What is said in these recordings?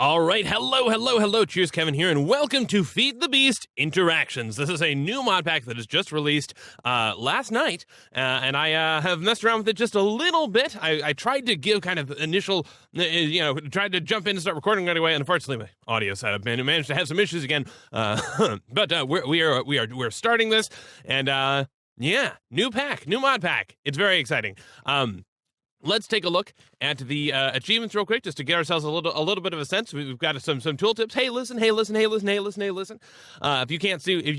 All right, hello, CheersKevin here, and welcome to Feed the Beast Interactions. This is a new mod pack that is just released last night, and I have messed around with it just a little bit. I tried to give kind of initial, tried to jump in and start recording right away, and unfortunately my audio setup managed to have some issues again, but we're starting this, and yeah, new mod pack. It's very exciting. Let's take a look at the achievements real quick, just to get ourselves a little bit of a sense. We've got some tooltips. Hey, listen. If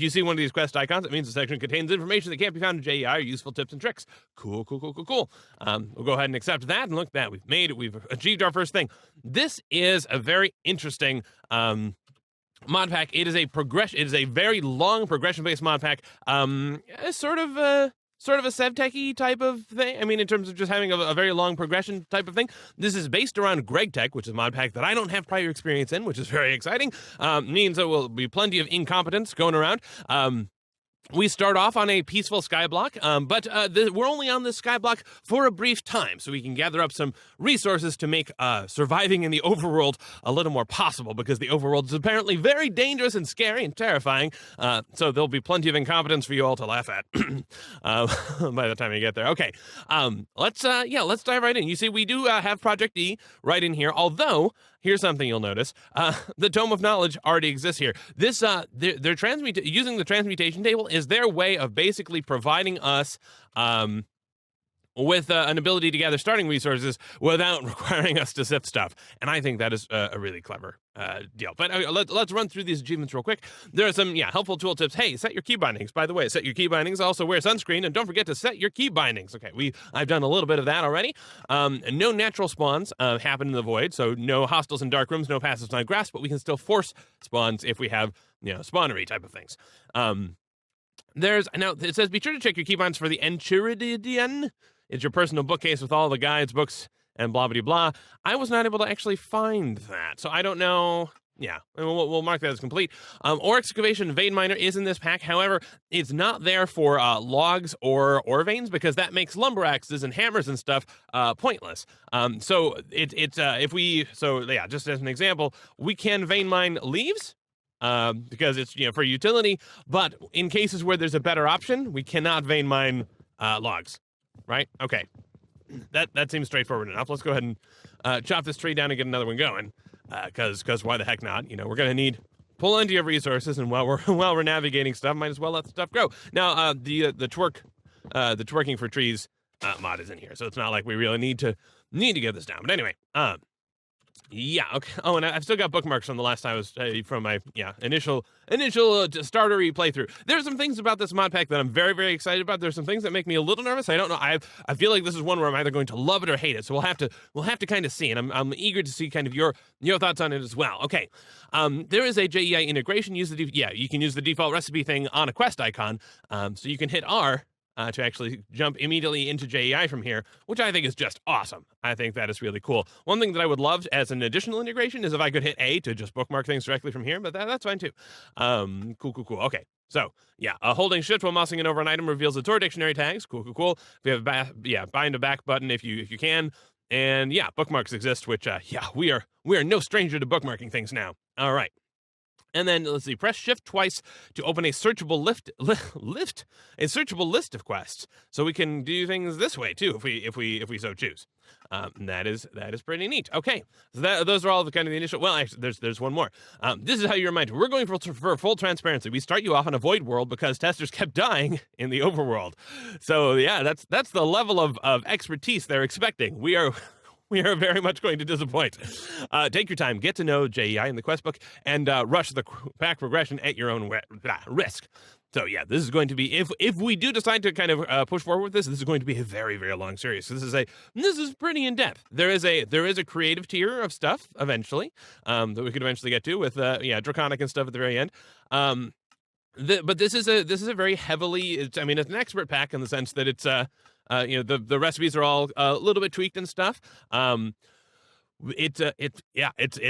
you see one of these quest icons, it means the section contains information that can't be found in JEI or useful tips and tricks. Cool. We'll go ahead and accept that, and look at that. We've achieved our first thing. This is a very interesting mod pack. It is a very long progression-based mod pack. Sort of a SevTech-y type of thing. I mean, in terms of just having a very long progression type of thing. This is based around GregTech, which is a mod pack that I don't have prior experience in, which is very exciting. Means there will be plenty of incompetence going around. We start off on a peaceful skyblock, but we're only on this skyblock for a brief time, so we can gather up some resources to make surviving in the overworld a little more possible, because the overworld is apparently very dangerous and scary and terrifying, so there'll be plenty of incompetence for you all to laugh at by the time you get there. Okay, let's dive right in. You see, we do have Project E right in here, although here's something you'll notice. The Tome of Knowledge already exists here. This, they're using the transmutation table is their way of basically providing us with an ability to gather starting resources without requiring us to sift stuff. And I think that is a really clever deal. But let's run through these achievements real quick. There are some helpful tool tips. Hey, set your key bindings. By the way, set your key bindings. Also wear sunscreen, and don't forget to set your key bindings. Okay, I've done a little bit of that already. No natural spawns happen in the void, so no hostiles in dark rooms, no passives on grass, but we can still force spawns if we have spawnery type of things. Now it says be sure to check your keybinds for the Enchiridion. It's your personal bookcase with all the guides, books, and blah, blah, blah. I was not able to actually find that, so I don't know. Yeah, we'll mark that as complete. Ore excavation vein miner is in this pack. However, it's not there for logs or ore veins, because that makes lumber axes and hammers and stuff pointless. So just as an example, we can vein mine leaves. Because it's for utility, but in cases where there's a better option, we cannot vein mine logs. Right? Okay. That seems straightforward enough. Let's go ahead and chop this tree down and get another one going. Because why the heck not? We're gonna need plenty of resources, and while we're navigating stuff, might as well let the stuff grow. Now, the twerking for trees mod is in here, so it's not like we really need to get this down. But anyway, yeah, okay. Oh, and I've still got bookmarks from the last time I was from my initial startery playthrough. There's some things about this mod pack that I'm very, very excited about. There's some things that make me a little nervous. I don't know. I feel like this is one where I'm either going to love it or hate it. So we'll have to kind of see, and I'm eager to see kind of your thoughts on it as well. Okay, there is a JEI integration. You can use the default recipe thing on a quest icon. So you can hit R. To actually jump immediately into JEI from here, which I think is just awesome. I think that is really cool. One thing that I would love as an additional integration is if I could hit A to just bookmark things directly from here, but that's fine too. Cool. Okay, so holding shift while mousing it over an item reveals its dictionary tags. Cool. We have bind to back button if you can, and bookmarks exist, which we are no stranger to bookmarking things now. All right. And then let's see, press shift twice to open a searchable searchable list of quests. So we can do things this way too, if we so choose. That is pretty neat. Okay, so those are all the kind of the initial. Well, actually, there's one more. This is how you remind. We're going for full transparency. We start you off on a void world because testers kept dying in the overworld. So that's the level of expertise they're expecting. We are very much going to disappoint. Take your time, get to know JEI in the quest book, and rush the pack progression at your own risk. So this is going to be, if we do decide to kind of push forward with this is going to be a very, very long series. So this is pretty in depth. There is a creative tier of stuff eventually that we could eventually get to with draconic and stuff at the very end. But this is a very heavily. It's an expert pack in the sense that it's the recipes are all a little bit tweaked and stuff. It's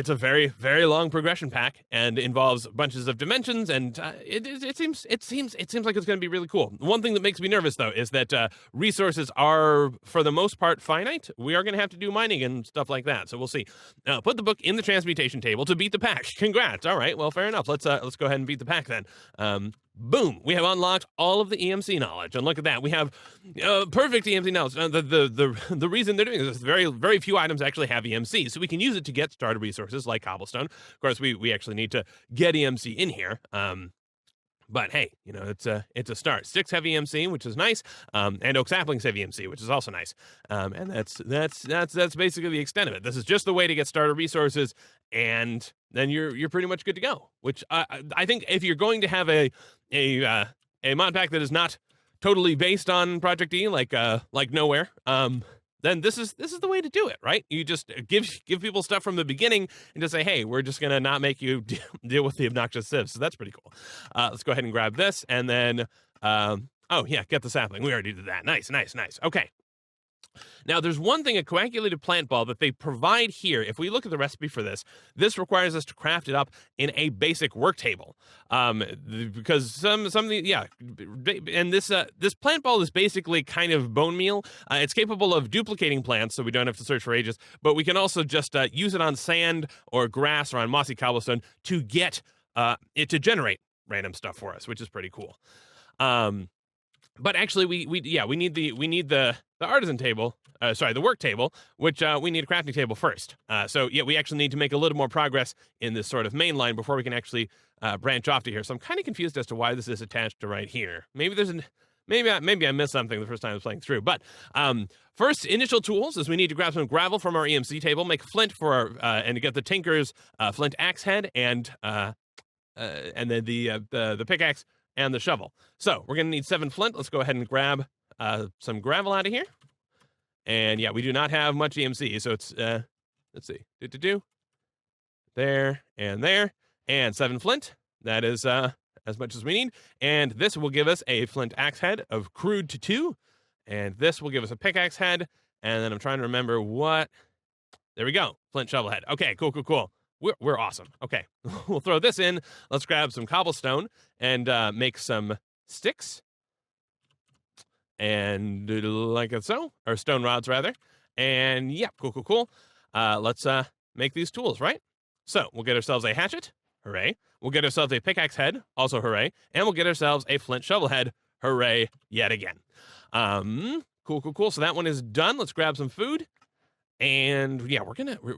a very, very long progression pack and involves bunches of dimensions, and it seems like it's going to be really cool. One thing that makes me nervous though is that resources are for the most part finite. We are going to have to do mining and stuff like that, so we'll see. Put the book in the transmutation table to beat the pack. Congrats. All right, well, fair enough. Let's go ahead and beat the pack then. Boom! We have unlocked all of the EMC knowledge, and look at that. We have perfect EMC knowledge. The reason they're doing this is very, very few items actually have EMC, so we can use it to get starter resources like cobblestone. Of course, we actually need to get EMC in here. But hey, it's a start. Sticks have EMC, which is nice, and oak saplings have EMC, which is also nice. And that's basically the extent of it. This is just the way to get starter resources, and then you're pretty much good to go. Which I think if you're going to have a mod pack that is not totally based on Project E, like Nowhere, then this is the way to do it, right? You just give people stuff from the beginning and just say, hey, we're just gonna not make you deal with the obnoxious sieves. So that's pretty cool. Let's go ahead and grab this, and then oh yeah, get the sapling. We already did that. Nice. Okay. Now, there's one thing, a coagulated plant ball that they provide here. If we look at the recipe for this, this requires us to craft it up in a basic work table. Because some of the, and this plant ball is basically kind of bone meal. It's capable of duplicating plants, so we don't have to search for ages, but we can also just use it on sand or grass or on mossy cobblestone to get it to generate random stuff for us, which is pretty cool. But actually, we need the artisan table, the work table, which we need a crafting table first. So yeah, we actually need to make a little more progress in this sort of main line before we can actually branch off to here. So I'm kind of confused as to why this is attached to right here. Maybe I missed something the first time I was playing through. But first initial tools is we need to grab some gravel from our EMC table, make flint for our and to get the tinker's Flint Axe head, and then the pickaxe and the shovel. So we're going to need 7 flint. Let's go ahead and grab some gravel out of here. And yeah, we do not have much EMC, so it's, let's see, there, and 7 flint. That is as much as we need. And this will give us a flint axe head of crude to 2. And this will give us a pickaxe head. And then I'm trying to remember what, there we go, flint shovel head. Okay, cool. We're awesome. Okay, we'll throw this in. Let's grab some cobblestone and make some sticks. And like so, or stone rods rather. And yeah, cool. Let's make these tools, right? So we'll get ourselves a hatchet. Hooray. We'll get ourselves a pickaxe head. Also hooray. And we'll get ourselves a flint shovel head. Hooray yet again. Cool. So that one is done. Let's grab some food. And yeah,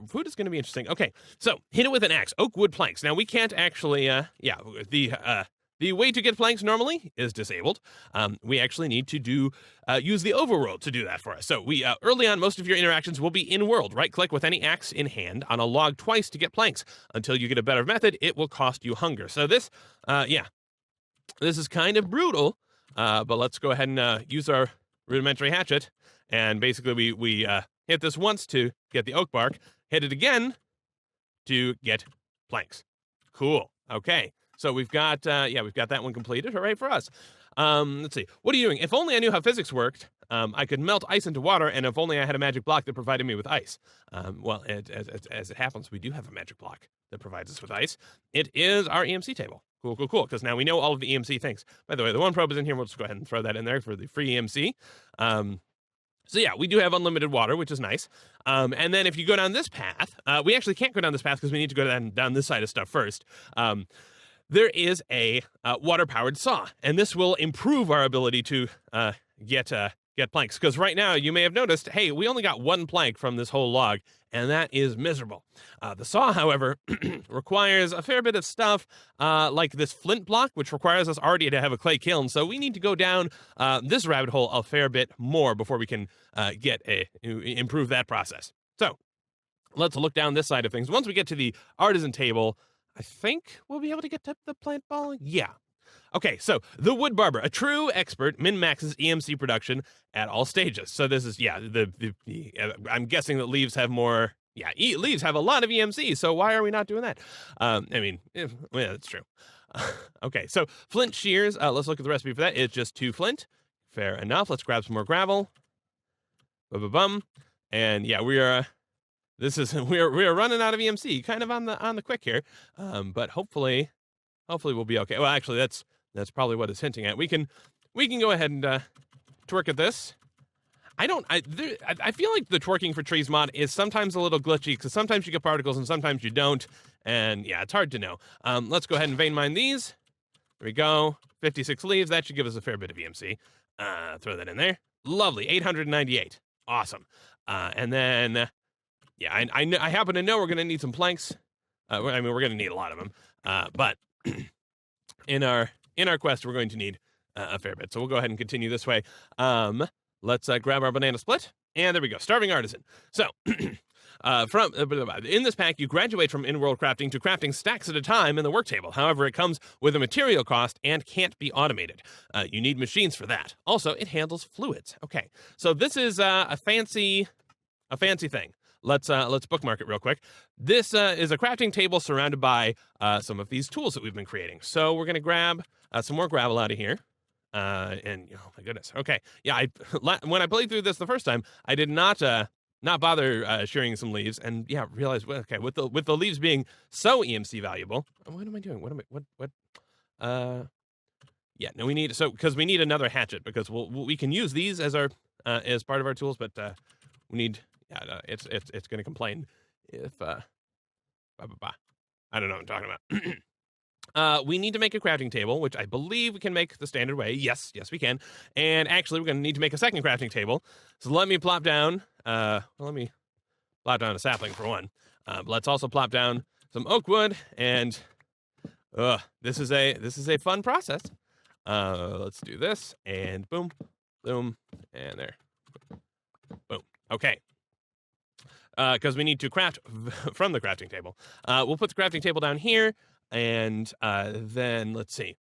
food is gonna be interesting. Okay, so hit it with an axe. Oak wood planks. Now we can't actually, the way to get planks normally is disabled. We actually need to use the overworld to do that for us. So we early on, most of your interactions will be in world. Right click with any axe in hand on a log twice to get planks. Until you get a better method, it will cost you hunger. So this, this is kind of brutal. But let's go ahead and use our rudimentary hatchet, and basically we hit this once to get the oak bark, hit it again to get planks. Cool. Okay. So we've got that one completed. Hooray for us. Let's see. What are you doing? If only I knew how physics worked, I could melt ice into water, and if only I had a magic block that provided me with ice. Well, as it happens, we do have a magic block that provides us with ice. It is our EMC table. Cool, because now we know all of the EMC things. By the way, the one probe is in here. We'll just go ahead and throw that in there for the free EMC. So yeah, we do have unlimited water, which is nice. And then if you go down this path, we actually can't go down this path because we need to go down this side of stuff first. There is a water-powered saw, and this will improve our ability to get planks. Because right now, you may have noticed, hey, we only got 1 plank from this whole log, and that is miserable. The saw, however, requires a fair bit of stuff, like this flint block, which requires us already to have a clay kiln. So we need to go down this rabbit hole a fair bit more before we can improve that process. So let's look down this side of things. Once we get to the artisan table, I think we'll be able to get to the plant ball. Yeah. Okay, so the wood barber, a true expert, min-maxes EMC production at all stages. So this is, I'm guessing that leaves have more, leaves have a lot of EMC, so why are we not doing that? That's true. Okay, so Flint Shears, let's look at the recipe for that. It's just 2 flint. Fair enough. Let's grab some more gravel. And yeah, we are this is we're running out of EMC, kind of on the quick here, but hopefully we'll be okay. Well, actually, that's probably what it's hinting at. We can go ahead and twerk at this. I feel like the twerking for trees mod is sometimes a little glitchy because sometimes you get particles and sometimes you don't, and yeah, it's hard to know. Let's go ahead and vein mine these. There we go. 56 leaves. That should give us a fair bit of EMC. Throw that in there. Lovely. 898. Awesome. And then, yeah, I happen to know we're going to need some planks. I mean, we're going to need a lot of them. But in our quest, we're going to need a fair bit. So we'll go ahead and continue this way. Let's grab our banana split. And there we go. Starving Artisan. So, in this pack, you graduate from in-world crafting to crafting stacks at a time in the work table. However, it comes with a material cost and can't be automated. You need machines for that. Also, it handles fluids. Okay, so this is a fancy thing. Let's bookmark it real quick. This is a crafting table surrounded by some of these tools that we've been creating. So we're gonna grab some more gravel out of here. And oh my goodness. Okay, yeah. When I played through this the first time, I did not bother shearing some leaves, and yeah, realized okay with the leaves being so EMC valuable. What am I doing? Yeah, no, we need because we need another hatchet because we can use these as our as part of our tools, but we need it's going to complain if I don't know what I'm talking about. We need to make a crafting table, which I believe we can make the standard way. Yes, we can. And actually, we're going to need to make a second crafting table. So let me plop down. Let me plop down a sapling for one. But let's also plop down some oak wood. And this is a fun process. Let's do this. And boom, boom, and there. Boom. Okay. Because we need to craft from the crafting table. We'll put the crafting table down here. And then let's see.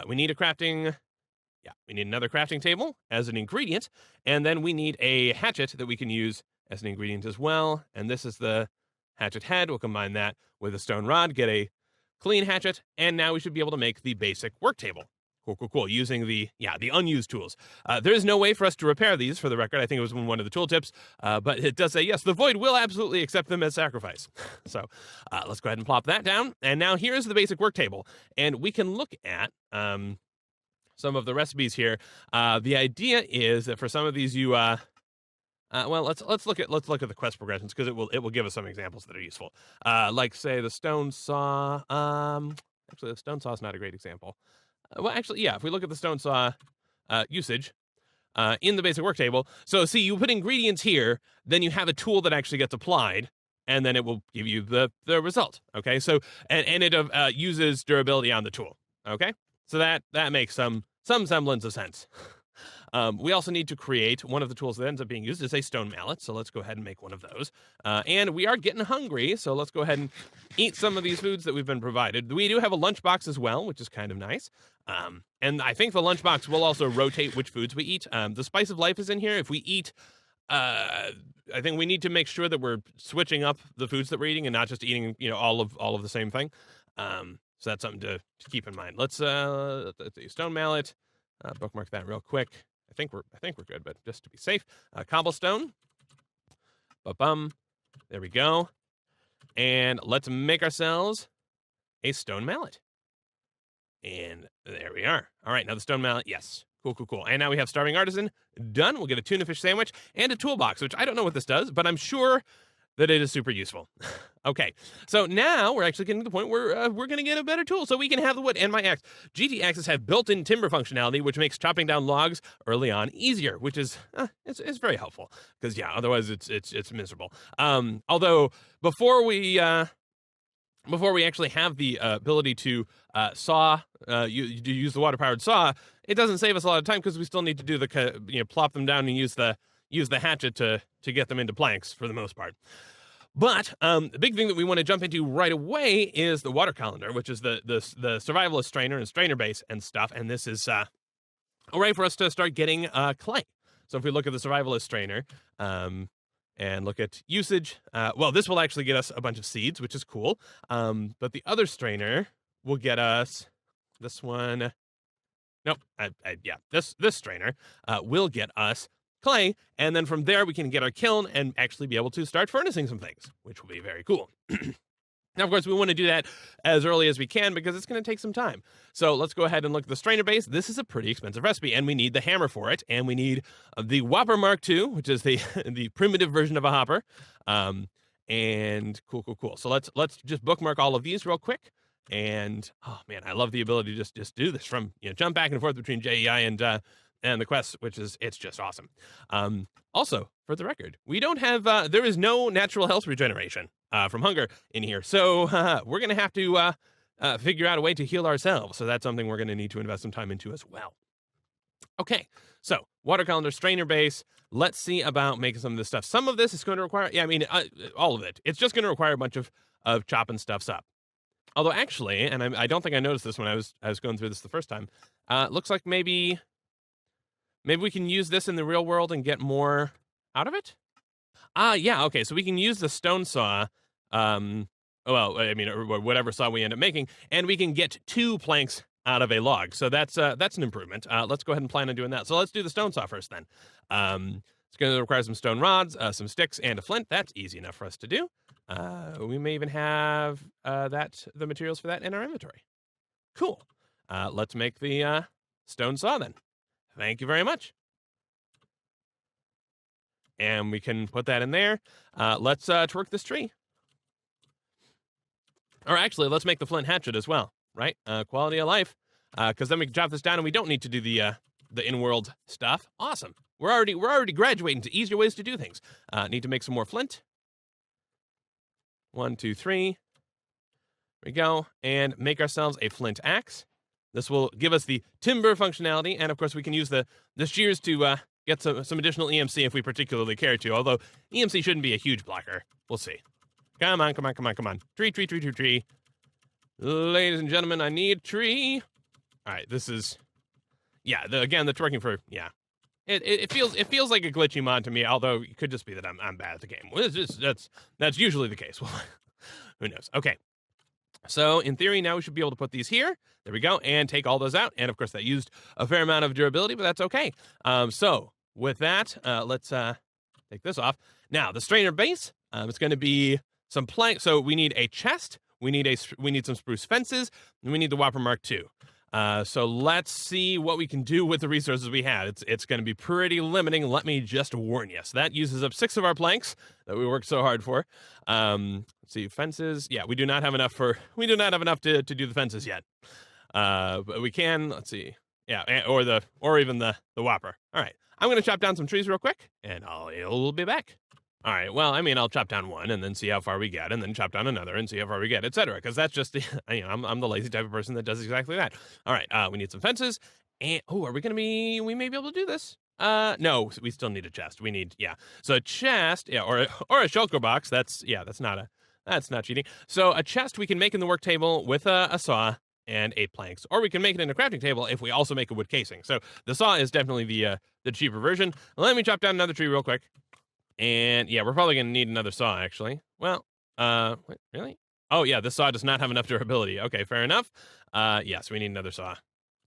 We need we need another crafting table as an ingredient, and then we need a hatchet that we can use as an ingredient as well. And this is the hatchet head. We'll combine that with a stone rod, get a clean hatchet, and now we should be able to make the basic work table. Cool. Using the unused tools. There is no way for us to repair these, for the record. I think it was one of the tooltips, but it does say, yes, the Void will absolutely accept them as sacrifice. So let's go ahead and plop that down. And now here's the basic work table. And we can look at some of the recipes here. The idea is that for some of these, you well, let's look at the quest progressions because it will give us some examples that are useful. Like say the stone saw. Actually, the stone saw is not a great example. Well, actually, yeah, if we look at the stone saw usage in the basic work table, so see, you put ingredients here, then you have a tool that actually gets applied, and then it will give you the result, okay? So, and it uses durability on the tool, okay? So that makes some semblance of sense. We also need to create one of the tools that ends up being used is a stone mallet. So let's go ahead and make one of those. And we are getting hungry, so let's go ahead and eat some of these foods that we've been provided. We do have a lunchbox as well, which is kind of nice. And I think the lunchbox will also rotate which foods we eat. The spice of life is in here. If we eat, I think we need to make sure that we're switching up the foods that we're eating and not just eating, all of the same thing. So that's something to keep in mind. Let's do stone mallet. Bookmark that real quick. I think we're good, but just to be safe, cobblestone. Ba-bum. There we go. And let's make ourselves a stone mallet. And there we are. All right, now the stone mallet, yes. Cool. And now we have Starving Artisan done. We'll get a tuna fish sandwich and a toolbox, which I don't know what this does, but I'm sure that it is super useful. Okay, so now we're actually getting to the point where we're going to get a better tool so we can have the wood and my axe. GT axes have built-in timber functionality, which makes chopping down logs early on easier, which is it's very helpful because otherwise it's miserable. Although before we actually have the ability to saw, use the water-powered saw, it doesn't save us a lot of time because we still need to do the plop them down and use the hatchet to get them into planks for the most part. But the big thing that we want to jump into right away is the water colander, which is the Survivalist Strainer and Strainer base and stuff. And this is a way for us to start getting clay. So if we look at the Survivalist Strainer and look at usage, well, this will actually get us a bunch of seeds, which is cool. But the other strainer will get us this one. Nope. This strainer will get us clay, and then from there we can get our kiln and actually be able to start furnacing some things, which will be very cool. Now, of course, we want to do that as early as we can because it's going to take some time. So let's go ahead and look at the strainer base. This is a pretty expensive recipe, and we need the hammer for it, and we need the Whopper Mark II, which is the the primitive version of a hopper. And cool. So let's just bookmark all of these real quick. And oh man, I love the ability to just do this from jump back and forth between JEI and the quest, which is it's just awesome. Also, for the record, we don't have there is no natural health regeneration from hunger in here, so we're gonna have to figure out a way to heal ourselves. So that's something we're gonna need to invest some time into as well. Okay, so water colander, strainer base. Let's see about making some of this stuff. Some of this is going to require, all of it. It's just going to require a bunch of chopping stuffs up. Although actually, and I don't think I noticed this when I was going through this the first time. Looks like maybe we can use this in the real world and get more out of it. Yeah, okay. So we can use the stone saw, or whatever saw we end up making, and we can get 2 planks out of a log. So that's an improvement. Let's go ahead and plan on doing that. So let's do the stone saw first then. It's going to require some stone rods, some sticks, and a flint. That's easy enough for us to do. We may even have the materials for that in our inventory. Cool. Let's make the stone saw then. Thank you very much. And we can put that in there. Let's twerk this tree. Or actually, let's make the flint hatchet as well, right? Quality of life. Because then we can chop this down and we don't need to do the in-world stuff. Awesome. We're already graduating to easier ways to do things. Need to make some more flint. 1, 2, 3. There we go. And make ourselves a flint axe. This will give us the timber functionality, and of course we can use the shears to get some additional EMC if we particularly care to, although EMC shouldn't be a huge blocker. We'll see. Come on. Tree. Ladies and gentlemen, I need tree. All right, this is, yeah, the twerking for, yeah. It feels like a glitchy mod to me, although it could just be that I'm bad at the game. Well, that's usually the case. Well, who knows? Okay. So in theory, now we should be able to put these here. There we go, and take all those out. And of course, that used a fair amount of durability, but that's okay. So with that, let's take this off. Now the strainer base, it's going to be some plank. So we need a chest. We need some spruce fences, and we need the Whopper Mark II. So let's see what we can do with the resources we have. It's going to be pretty limiting. Let me just warn you. So that uses up 6 of our planks that we worked so hard for. Let's see, fences. Yeah, we do not have enough to do the fences yet. But we can. Let's see. Yeah, or even the Whopper. All right, I'm going to chop down some trees real quick, and I'll be back. All right, well, I'll chop down one and then see how far we get, and then chop down another and see how far we get, etc. Because that's just, I'm the lazy type of person that does exactly that. All right, we need some fences, and, we may be able to do this. No, we still need a chest. So a chest, or a shulker box, that's not cheating. So a chest we can make in the work table with a saw and 8 planks, or we can make it in a crafting table if we also make a wood casing. So the saw is definitely the cheaper version. Let me chop down another tree real quick. And yeah, we're probably going to need another saw, actually. Well, wait, really? Oh, yeah, this saw does not have enough durability. Okay, fair enough. Yes, we need another saw.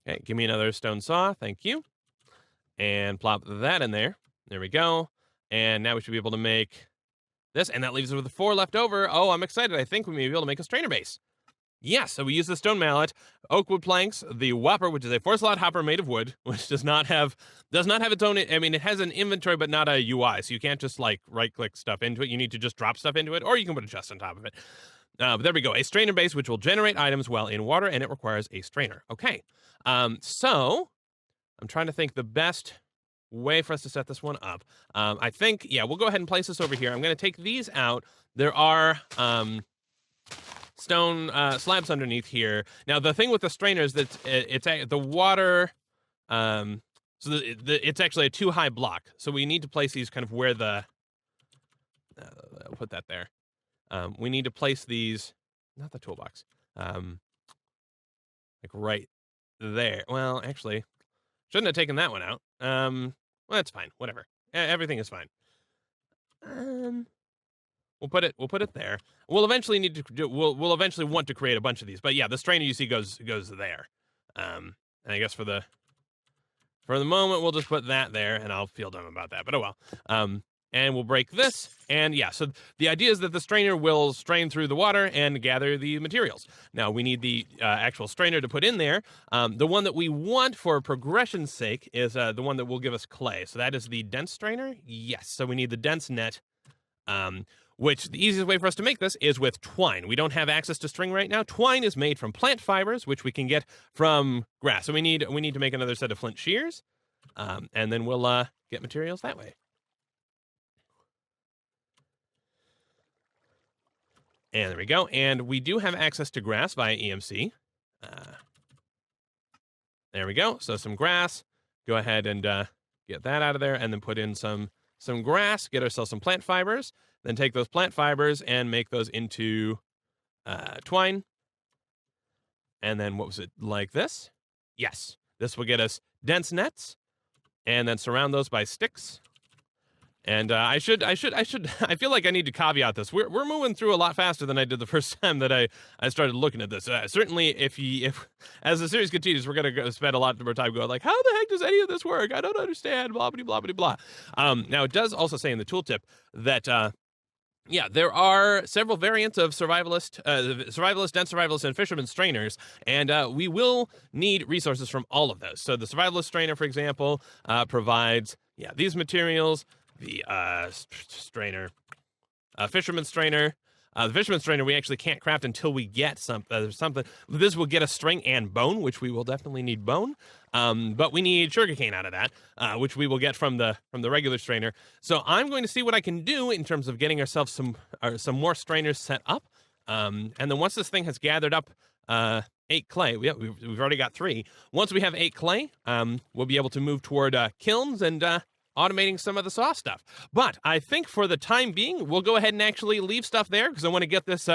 Okay, give me another stone saw. Thank you. And plop that in there. There we go. And now we should be able to make this. And that leaves us with 4 left over. Oh, I'm excited. I think we may be able to make a strainer base. Yes, so we use the stone mallet, oak wood planks, the Whopper, which is a 4-slot hopper made of wood, which does not have its own. It has an inventory, but not a UI, so you can't just right-click stuff into it. You need to just drop stuff into it, or you can put a chest on top of it. But there we go, a strainer base, which will generate items while in water, and it requires a strainer. Okay, so I'm trying to think the best way for us to set this one up. I think, we'll go ahead and place this over here. I'm going to take these out. There are stone slabs underneath here. Now the thing with the strainer is that it's the water. So it's actually a too high block. So we need to place these kind of where the. I'll put that there. We need to place these, not the toolbox. Right there. Well, actually, shouldn't have taken that one out. Well, that's fine. Whatever. Everything is fine. We'll put it there. We'll eventually need to do. We'll eventually want to create a bunch of these. But yeah, the strainer you see goes there. And I guess for the for the moment, we'll just put that there, and I'll feel dumb about that, but oh well. And we'll break this, and yeah, so the idea is that the strainer will strain through the water and gather the materials. Now, we need the actual strainer to put in there. The one that we want for progression's sake is the one that will give us clay. So that is the dense strainer? Yes, so we need the dense net, which the easiest way for us to make this is with twine. We don't have access to string right now. Twine is made from plant fibers, which we can get from grass. So we need to make another set of Flint Shears, and then we'll get materials that way. And there we go. And we do have access to grass via EMC. There we go. So some grass. Go ahead and get that out of there, and then put in some grass. Get ourselves some plant fibers. Then take those plant fibers and make those into twine. And then what was it, like this? Yes. This will get us dense nets, and then surround those by sticks. And I feel like I need to caveat this. We're moving through a lot faster than I did the first time that I started looking at this. Certainly, if as the series continues, we're going to spend a lot more time going like, how the heck does any of this work? I don't understand, blah, blah, blah, blah, blah. Now, it does also say in the tooltip that, yeah, there are several variants of survivalist, dense survivalist, and fisherman strainers, and we will need resources from all of those. So the survivalist strainer, for example, provides, yeah, these materials. The strainer, fisherman strainer. The fisherman strainer we actually can't craft until we get something. This will get us string and bone, which we will definitely need bone. But we need sugarcane out of that, which we will get from the regular strainer. So I'm going to see what I can do in terms of getting ourselves some more strainers set up. And then once this thing has gathered up 8 clay, we've already got 3. Once we have 8 clay, we'll be able to move toward kilns and automating some of the saw stuff. But I think for the time being, we'll go ahead and actually leave stuff there because I want to get this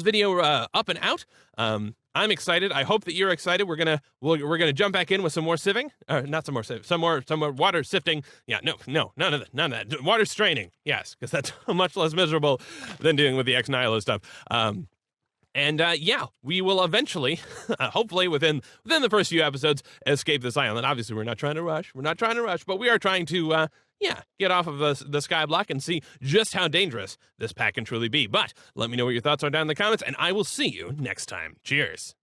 video up and out. I'm excited. I hope that you're excited. We're gonna jump back in with some more sieving. Not some more sieving. Some more water sifting. Yeah, no, none of that. Water straining. Yes, because that's much less miserable than dealing with the ex nihilo stuff. And yeah, we will eventually, hopefully within the first few episodes, escape this island. Obviously, we're not trying to rush. But we are trying to, get off of the Skyblock and see just how dangerous this pack can truly be. But let me know what your thoughts are down in the comments, and I will see you next time. Cheers.